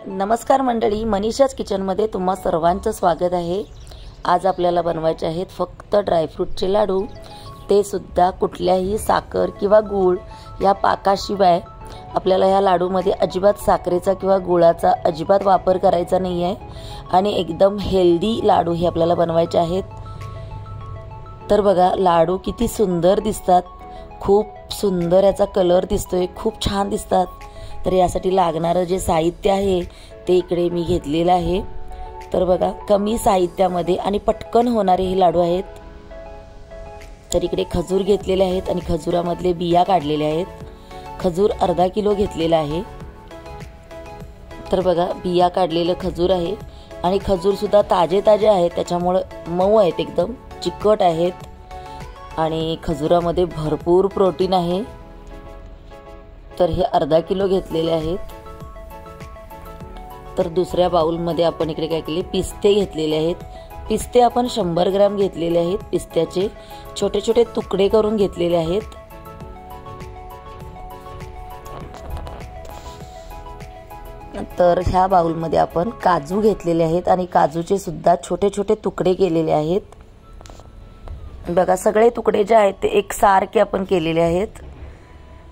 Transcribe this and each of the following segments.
नमस्कार मंडळी, मनीषाज किचनमध्ये तुम्हा सर्वांचं स्वागत आहे। आज आपल्याला बनवायचे आहेत फक्त ड्रायफ्रूटचे लाडू, ते सुद्धा कुठल्याही साखर किंवा गूळ या पाकाशिवाय। आपल्याला या लाडूमध्ये अजिबात साखरेचा किंवा गुळाचा अजिबात वापर करायचा नाही आहे आणि एकदम हेल्दी लाडू हे आपल्याला बनवायचे आहेत। तर बघा, लाडू किती सुंदर दिसतात, खूप सुंदर याचा कलर दिसतोय, खूप छान दिसतात। तर यासाठी लागणारे जे साहित्य आहे ते इकडे मी घेतलेले आहे। तर बघा, कमी साहित्यामध्ये आणि पटकन होणारे हे लाडू आहेत। तर इकडे खजूर घेतलेले आहेत आणि खजुरामधले बिया काढलेले आहेत। खजूर अर्धा किलो घेतलेला आहे। तर बघा, बिया काढलेले खजूर आहे आणि खजूर सुद्धा ताजे ताजे आहेत, त्याच्यामुळे मऊ आहेत, एकदम चिकट आहेत आणि खजुरामध्ये भरपूर प्रोटीन आहे। तर हे अर्धा किलो घेतलेले आहेत। तर दुसऱ्या बाउल मध्ये आपण इकडे काय केले, पिस्ते घेतलेले आहेत। पिस्ते आपण 100 ग्रॅम घेतलेले आहेत। पिस्त्याचे छोटे छोटे तुकडे करून घेतलेले आहेत। तर ह्या बाउल मध्ये आपण काजू घेतलेले आहेत आणि काजूचे सुद्धा छोटे छोटे तुकडे केलेले आहेत। बघा, सगळे तुकडे जे आहेत ते एकसारखे आपण केलेले आहेत।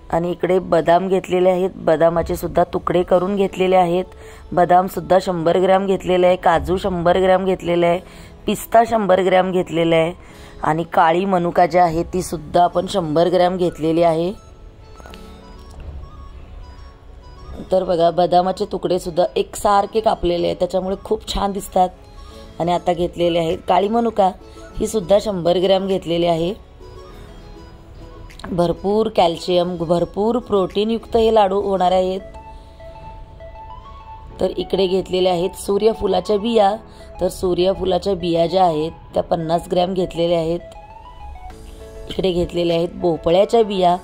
आणि इकडे बदाम घेतलेले आहेत, बदामाचे सुद्धा तुकडे करून घेतलेले आहेत। बदाम सुद्धा 100 ग्रॅम घेतलेले आहे, काजू 100 ग्रॅम घेतलेले आहे, पिस्ता 100 ग्रॅम घेतलेला आहे आणि काळी मनुका जी आहे ती सुद्धा आपण 100 ग्रॅम घेतलेली आहे। तर बघा, बदामाचे तुकडे सुद्धा एकसारखे कापलेले आहेत, त्याच्यामुळे खूप छान दिसतात। आणि आता घेतलेले आहेत काळी मनुका, ही सुद्धा 100 ग्रॅम घेतलेली आहे। भरपूर कॅल्शियम, भरपूर प्रोटीन युक्त हे लाडू होणार आहेत। तर इकडे घेतलेले आहेत सूर्यफुलाच्या बिया। तर सूर्यफुलाच्या बिया ज्या आहेत त्या 50 ग्रॅम घेतलेल्या आहेत। इकडे घेतलेले आहेत भोपळ्याच्या बिया।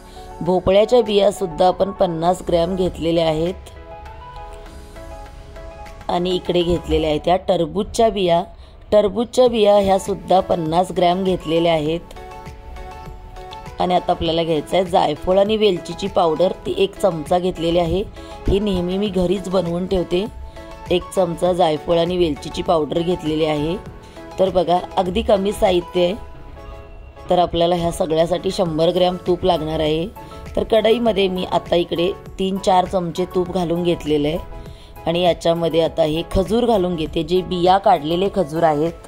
भोपळ्याच्या बिया सुद्धा आपण 50 ग्रॅम घेतलेल्या आहेत। आणि इकडे घेतलेल्या आहेत या टरबूजच्या बिया। टरबूजच्या बिया ह्या सुद्धा 50 ग्रॅम घेतलेल्या आहेत। आणि आता आपल्याला घ्यायचं आहे जायफळ आणि वेलचीची पावडर, ती 1 चमचा घेतलेली आहे। ही नेहमी मी घरीच बनवून ठेवते। 1 चमचा जायफळ आणि वेलचीची पावडर घेतलेली आहे। तर बघा, अगदी कमी साहित्य आहे। तर आपल्याला ह्या सगळ्यासाठी 100 ग्रॅम तूप लागणार आहे। तर कढईमध्ये मी आता इकडे 3-4 चमचे तूप घालून घेतलेले आहे आणि याच्यामध्ये आता हे खजूर घालून घेते, जे बिया काढलेले खजूर आहेत।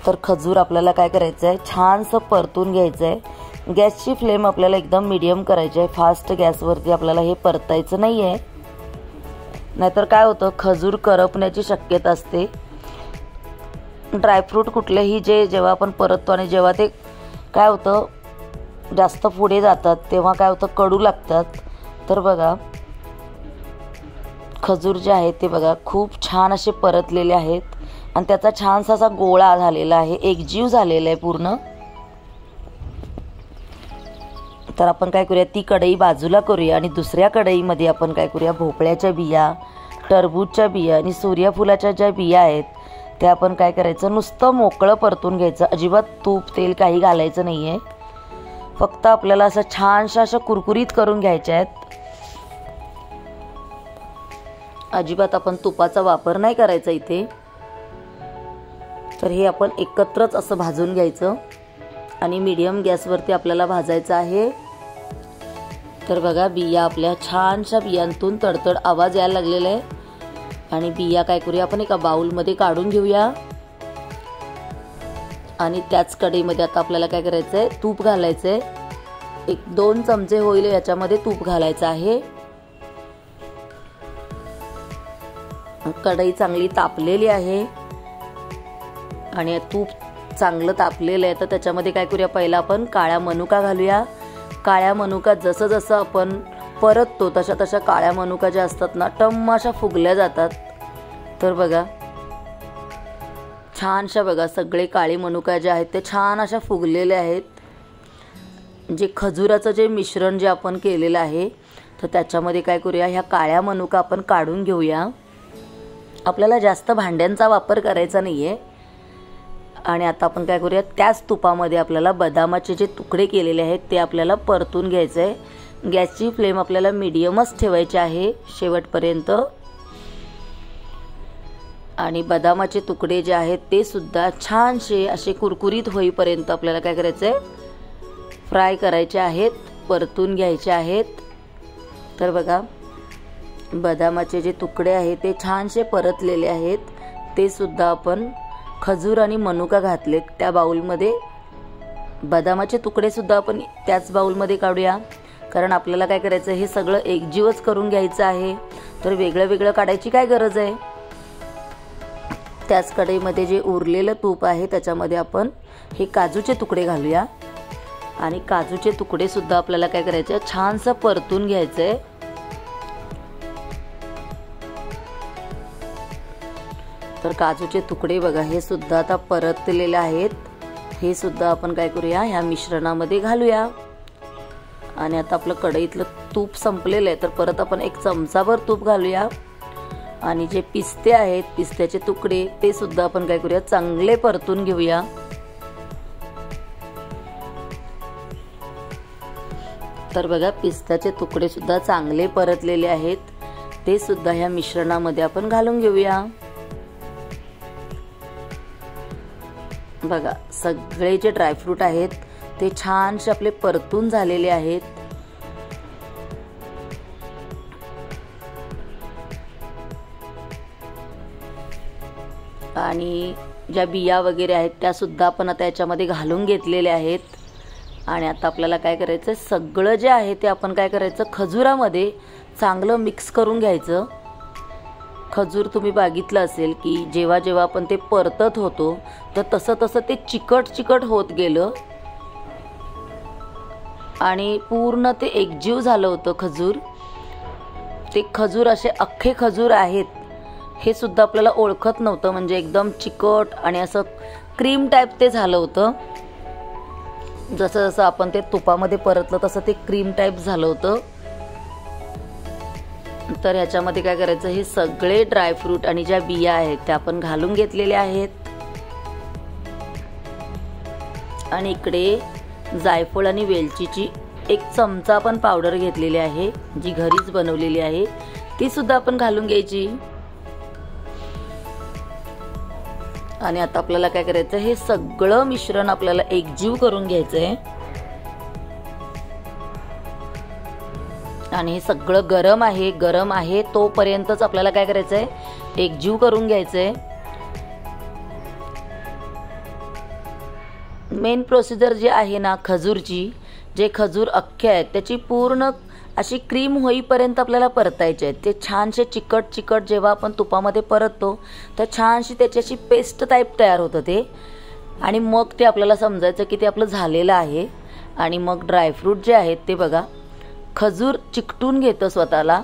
तर खजूर आपल्याला काय करायचं आहे, छानसं परतून घ्यायचं आहे। गॅसची फ्लेम आपल्याला एकदम मीडियम करायची आहे, फास्ट गॅसवरती आपल्याला हे परतायचं नाही आहे, नाहीतर काय होतं, खजूर करपण्याची शक्यता असते। ड्रायफ्रूट कुठलेही जेव्हा आपण परततो आणि जेव्हा ते काय होतं जास्त पुढे जातात तेव्हा काय होतं, कडू लागतात। तर बघा, खजूर जे आहे ते बघा खूप छान असे परतलेले आहेत आणि त्याचा छानसा असा गोळा झालेला आहे, एकजीव झालेला आहे पूर्ण। तर आपण काय करूया, ती कढई बाजूला करूया आणि दुसऱ्या कढईमध्ये आपण काय करूया, भोपळ्याच्या बिया, टरबूजच्या बिया आणि सूर्यफुलाच्या ज्या बिया आहेत त्या आपण काय करायचं, नुसतं मोकळं परतून घ्यायचं। अजिबात तूप तेल काही घालायचं नाही आहे, फक्त आपल्याला असं छानशा असं कुरकुरीत करून घ्यायच्या आहेत। अजिबात आपण तुपाचा वापर नाही करायचा इथे। तर हे आपण एकत्रच असं भाजून घ्यायचं आणि मीडियम गॅसवरती आपल्याला भाजायचं आहे। तर बघा, बिया आपल्या छानशा बियांतून तडतड आवाज यायला लागलेला आहे आणि बिया काय करूया, आपण एका बाउलमध्ये काढून घेऊया। आणि त्याच कढईमध्ये आता आपल्याला काय करायचं आहे, तूप घालायचं आहे। 1-2 चमचे होईल याच्यामध्ये तूप घालायचं आहे। कढई चांगली तापलेली आहे आणि तूप चांगलं तापलेलं आहे। तर त्याच्यामध्ये काय करूया, पहिला आपण काळ्या मनुका घालूया। काळ्या मनुका जसं जसं आपण परततो तशा तशा काळ्या मनुका ज्या असतात ना, टम्म अशा फुगल्या जातात। तर बघा, छानशा बघा, सगळे काळे मनुका जे आहेत ते छान अशा फुगलेले आहेत। जे खजुराचं जे मिश्रण जे आपण केलेलं आहे, तर त्याच्यामध्ये काय करूया, ह्या काळ्या मनुका आपण काढून घेऊया। आपल्याला जास्त भांड्यांचा वापर करायचा नाही आहे। आणि आता आपण काय करूया, त्याच तुपामध्ये आपल्याला बदामाचे जे तुकडे केलेले आहेत ते आपल्याला परतून घ्यायचे आहे। गॅसची फ्लेम आपल्याला मीडियमच ठेवायची आहे शेवटपर्यंत. आणि बदामाचे तुकडे जे आहेत ते सुद्धा छानसे असे कुरकुरीत होईपर्यंत आपल्याला काय करायचं आहे, फ्राय करायचे आहेत, परतून घ्यायचे आहेत. तर बघा बदामाचे जे तुकडे आहेत ते छानसे परतलेले आहेत. ते सुद्धा आपण खजूर आणि मनुका घातलेत त्या बाउलमध्ये. बदामाचे तुकडे सुद्धा आपण त्याच बाउलमध्ये काढूया, कारण आपल्याला काय करायचं, हे सगळं एकजीवच करून घ्यायचं आहे. तर वेगळं वेगळं काढायची काय गरज आहे. त्याच कढईमध्ये जे उरलेलं तूप आहे त्याच्यामध्ये आपण हे काजूचे तुकडे घालूया. आणि काजूचे तुकडे सुद्धा आपल्याला काय करायचं, छानसं परतून घ्यायचंय. तर काजूचे तुकडे बघा हे सुद्धा आता परतलेले आहेत. हे सुद्धा आपण काय करूया, ह्या मिश्रणामध्ये घालूया. आणि आता आपलं कढईतलं तूप संपलेलं आहे, तर परत आपण एक चमचाभर तूप घालूया. आणि जे पिस्ते आहेत, पिस्त्याचे तुकडे ते सुद्धा आपण काय करूया, चांगले परतून घेऊया. तर बघा पिस्त्याचे तुकडे सुद्धा चांगले परतलेले आहेत. ते सुद्धा ह्या मिश्रणामध्ये आपण घालून घेऊया. बघा सगळे जे ड्रायफ्रूट आहेत ते छानसे आपले परतून झालेले आहेत. आणि ज्या बिया वगैरे आहेत त्या सुद्धा आपण आता याच्यामध्ये घालून घेतलेल्या आहेत. आणि आता आपल्याला काय करायचं, सगळं जे आहे ते आपण काय करायचं, खजुरामध्ये चांगलं मिक्स करून घ्यायचं. खजूर तुम्ही बघितलं असेल की जेव्हा जेव्हा आपण ते परतत होतो तर तसं तसं ते चिकट चिकट होत गेलं आणि पूर्ण ते एकजीव झालं होतं खजूर. ते खजूर असे अख्खे खजूर आहेत हे सुद्धा आपल्याला ओळखत नव्हतं, म्हणजे एकदम चिकट आणि असं क्रीम टाईप ते झालं होतं. जसं जसं आपण ते तुपामध्ये परतलं तसं ते क्रीम टाईप झालं होतं. तर ह्याच्यामध्ये काय करायचं, हे सगळे ड्रायफ्रूट आणि ज्या बिया आहेत त्या आपण घालून घेतलेल्या आहेत. आणि इकडे जायफळ आणि वेलचीची एक चमचा आपण पावडर घेतलेली आहे, जी घरीच बनवलेली आहे, ती सुद्धा आपण घालून घ्यायची. आणि आता आपल्याला काय करायचं, हे सगळं मिश्रण आपल्याला एकजीव करून घ्यायचंय. आणि हे सगळं गरम आहे तोपर्यंतच आपल्याला काय करायचंय, एकजीव करून घ्यायचंय. मेन प्रोसिजर जे आहे ना खजूरची, जे खजूर अख्खे आहेत त्याची पूर्ण अशी क्रीम होईपर्यंत आपल्याला परतायचे आहेत. ते छानसे चिकट चिकट जेव्हा आपण तुपामध्ये परततो तर छानशी त्याची पेस्ट टाईप तयार होतं ते. आणि मग ते आपल्याला समजायचं की ते आपलं झालेलं आहे. आणि मग ड्रायफ्रूट जे आहेत ते बघा खजूर चिकटून घेतं स्वतःला.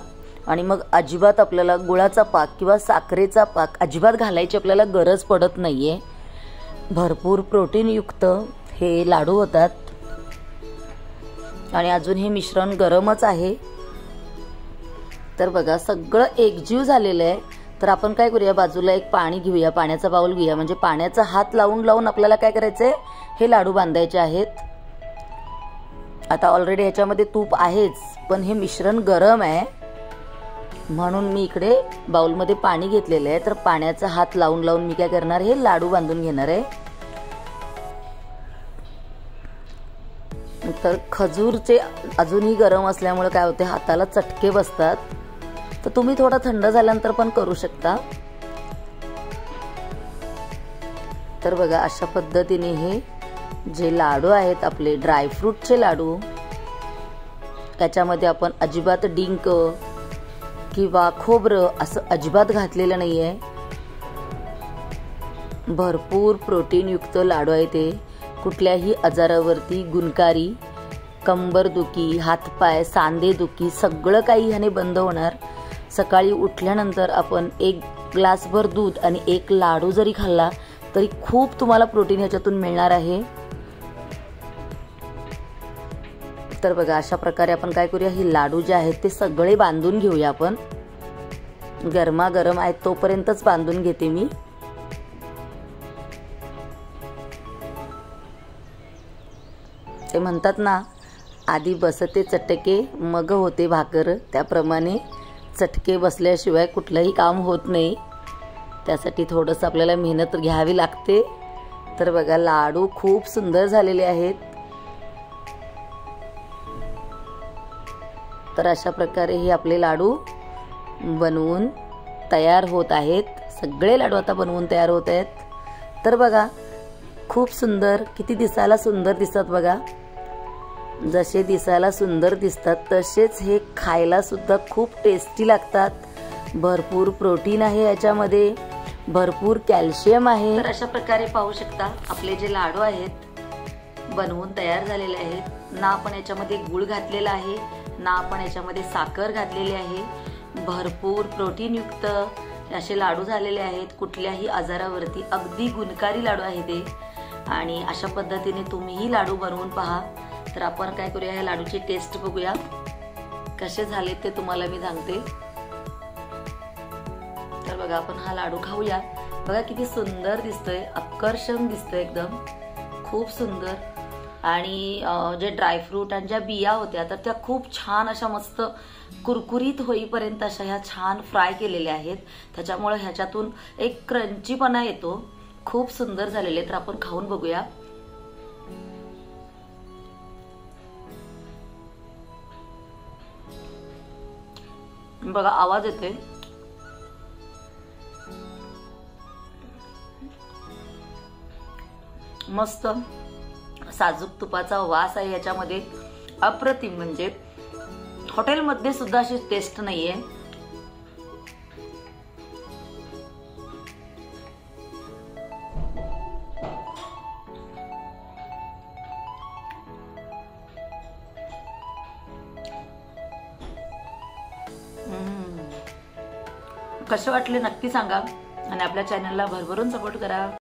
आणि मग अजिबात आपल्याला गुळाचा पाक किंवा साखरेचा पाक अजिबात घालायची आपल्याला गरज पडत नाहीये. भरपूर प्रोटीनयुक्त हे लाडू होतात. आणि अजून हे मिश्रण गरमच आहे. तर बघा सगळं एकजीव झालेलं आहे. तर आपण काय करूया, बाजूला एक पाणी घेऊया, पाण्याचा बाउल घेऊया, म्हणजे पाण्याचा हात लावून लावून आपल्याला काय करायचंय, हे लाडू बांधायचे आहेत. आता ऑलरेडी ह्याच्यामध्ये तूप आहेच, पण हे मिश्रण गरम आहे म्हणून मी इकडे बाउलमध्ये पाणी घेतलेलं आहे. तर पाण्याचा हात लावून लावून मी काय करणार, हे लाडू बांधून घेणार आहे. तर खजूरचे अजूनही गरम असल्यामुळे काय होते, हाताला चटके बसतात. तर तुम्ही थोडा थंड झाल्यानंतर पण करू शकता. तर बघा अशा पद्धतीने हे जे लाडू आहेत आपले ड्रायफ्रूटचे लाडू, त्याच्यामध्ये आपण अजिबात डिंक किंवा खोबरं असं अजिबात घातलेलं नाहीये. भरपूर प्रोटीनयुक्त लाडू आहे ते. कुठल्याही आजारावरती गुणकारी, कंबरदुखी, हातपाय, सांधेदुखी सगळं काही ह्याने बंद होणार. सकाळी उठल्यानंतर आपण एक ग्लासभर दूध आणि एक लाडू जरी खाल्ला तरी खूप तुम्हाला प्रोटीन ह्याच्यातून मिळणार आहे. तर बघा अशा प्रकारे आपण काय करूया, हे लाडू जे आहेत ते सगळे बांधून घेऊया. आपण गरमागरम आहेत तोपर्यंतच बांधून घेते मी. ते म्हणतात ना, आधी बसते चटके मग होते भाकर, त्याप्रमाणे चटके बसल्याशिवाय कुठलंही काम होत नाही. त्यासाठी थोडंसं आपल्याला मेहनत घ्यावी लागते. तर बघा लाडू खूप सुंदर झालेले आहेत. तर अशा प्रकारे हे आपले लाडू बनवून तयार होत आहेत. सगळे लाडू आता बनवून तयार होत आहेत. तर बघा खूप सुंदर, किती दिसायला सुंदर दिसतात बघा. जसे दिसायला सुंदर दिसतात तसेच हे खायला सुद्धा खूप टेस्टी लागतात. भरपूर प्रोटीन आहे याच्यामध्ये, भरपूर कॅल्शियम आहे. तर अशा प्रकारे पाहू शकता आपले जे लाडू आहेत बनवून तयार झालेले आहेत. ना आपण याच्यामध्ये गूळ घातलेला आहे, ना आपण याच्यामध्ये साखर घातलेली आहे. भरपूर प्रोटीन युक्त असे लाडू झालेले आहेत. कुठल्याही आजारावरती अगदी गुणकारी लाडू आहे ते. आणि अशा पद्धतीने तुम्हीही लाडू बनवून पहा. तर आपण काय करूया, या लाडूची टेस्ट बघूया कसे झाले ते तुम्हाला मी सांगते. तर बघा आपण हा लाडू खाऊया. बघा किती सुंदर दिसतोय, आकर्षण दिसतोय एकदम, खूप सुंदर. आणि जे ड्रायफ्रूट आणि ज्या बिया होत्या तर त्या खूप छान अशा मस्त कुरकुरीत होईपर्यंत अशा ह्या छान फ्राय केलेल्या आहेत. त्याच्यामुळे ह्याच्यातून एक क्रंचीपणा येतो. खूप सुंदर झालेले. तर आपण खाऊन बघूया. बघा आवाज येतोय. मस्त साजूक तुपाचा वास आहे याच्यामध्ये, अप्रतिम. म्हणजे हॉटेलमध्ये सुद्धा अशी टेस्ट नाहीये. कसे वाटले नक्की सांगा आणि आपल्या चॅनलला भरभरून सपोर्ट करा.